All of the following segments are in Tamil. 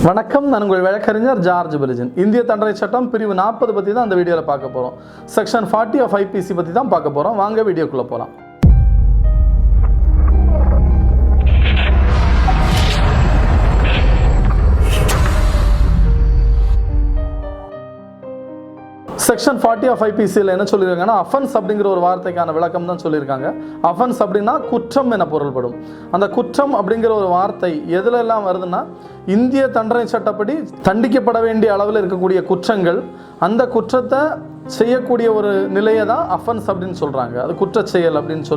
வணக்கம், நான் உங்கள் வழக்கறிஞர் ஜார்ஜ் பெலிஜன். இந்திய தண்டனை சட்டம் பிரிவு 40 பற்றி தான் இந்த வீடியோவில் பார்க்க போகிறோம். செக்ஷன் 40 ஆஃப் IPC பற்றி தான் பார்க்க போகிறோம். வாங்க வீடியோக்குள்ளே போகலாம். செக்ஷன் 40 ஆஃப் IPCயில் என்ன சொல்லியிருக்காங்கன்னா, offence அப்படிங்கிற ஒரு வார்த்தைக்கான விளக்கம் தான் சொல்லியிருக்காங்க. offence அப்படின்னா குற்றம் என பொருள்படும். அந்த குற்றம் அப்படிங்கிற ஒரு வார்த்தை எதுல எல்லாம் வருதுன்னா, இந்திய தண்டனை சட்டப்படி தண்டிக்கப்பட வேண்டிய அளவில் இருக்கக்கூடிய குற்றங்கள், அந்த குற்றத்தை செய்யக்கூடிய ஒரு நிலையை தான் offence அப்படின்னு சொல்கிறாங்க. அது குற்றச் செயல் அப்படின்னு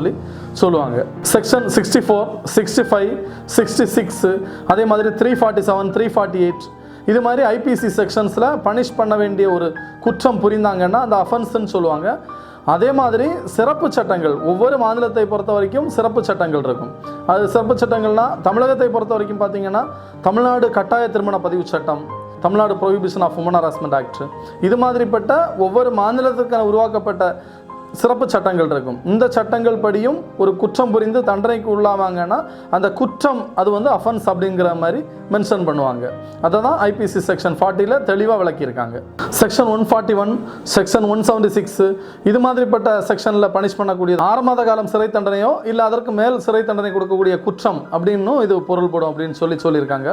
சொல்லுவாங்க. செக்ஷன் 64, 65, 66, அதே மாதிரி 347, 348 இது மாதிரி IPC செக்ஷன்ஸில் பனிஷ் பண்ண வேண்டிய ஒரு குற்றம் புரிந்தாங்கன்னா அந்த அஃபென்ஸ்ன்னு சொல்லுவாங்க. அதே மாதிரி சிறப்பு சட்டங்கள், ஒவ்வொரு மாநிலத்தை பொறுத்த வரைக்கும் சிறப்பு சட்டங்கள் இருக்கும். அது சிறப்பு சட்டங்கள்னால் தமிழகத்தை பொறுத்த வரைக்கும் பார்த்திங்கன்னா, தமிழ்நாடு கட்டாய திருமண பதிவு சட்டம், Tamil Nadu prohibition of woman harassment act, இது மாதிரிப்பட்ட ஒவ்வொரு மாநிலத்துக்கான உருவாக்கப்பட்ட சிறப்பு சட்டங்கள் இருக்கும். இந்த சட்டங்கள் படியும் ஒரு குற்றம் புரிந்து தண்டனைக்கு உள்ளாவாங்கன்னா அந்த குற்றம் அது வந்து அஃபென்ஸ் அப்படிங்கிற மாதிரி மென்ஷன் பண்ணுவாங்க. அதை தான் IPC செக்ஷன் 40ல் தெளிவாக விளக்கியிருக்காங்க. செக்ஷன் 141, செக்ஷன் 176 இது மாதிரிப்பட்ட செக்ஷனில் பனிஷ் பண்ணக்கூடிய 6 மாத காலம் சிறை தண்டனையோ இல்லை அதற்கு மேல் சிறை தண்டனை கொடுக்கக்கூடிய குற்றம் அப்படின்னும் இது பொருள்படும் அப்படின்னு சொல்லியிருக்காங்க.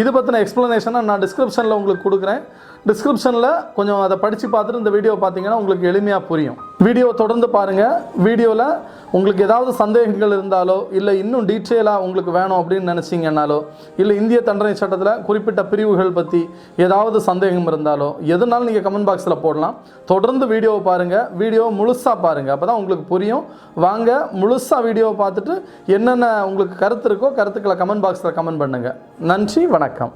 இது பற்றின எக்ஸ்ப்ளனேஷனை நான் டிஸ்கிரிப்ஷனில் உங்களுக்கு கொடுக்குறேன். டிஸ்கிரிப்ஷனில் கொஞ்சம் அதை படித்து பார்த்துட்டு இந்த வீடியோ பார்த்தீங்கன்னா உங்களுக்கு எளிமையாக புரியும். வீடியோ தொடர்ந்து பாருங்கள். வீடியோவில் உங்களுக்கு ஏதாவது சந்தேகங்கள் இருந்தாலோ இல்லை இன்னும் டீட்டெயிலாக உங்களுக்கு வேணும் அப்படின்னு நினச்சிங்கன்னாலோ இல்லை இந்திய தண்டனை சட்டத்தில் குறிப்பிட்ட பிரிவுகள் பற்றி ஏதாவது சந்தேகம் இருந்தாலோ எதுனாலும் நீங்கள் கமெண்ட் பாக்ஸில் போடலாம். தொடர்ந்து வீடியோவை பாருங்கள். வீடியோவை முழுசாக பாருங்கள், அப்போ தான் உங்களுக்கு புரியும். வாங்க முழுசாக வீடியோவை பார்த்துட்டு என்னென்ன உங்களுக்கு கருத்து இருக்கோ கருத்துக்களை கமெண்ட் பாக்ஸில் கமெண்ட் பண்ணுங்கள். நன்றி, வணக்கம்.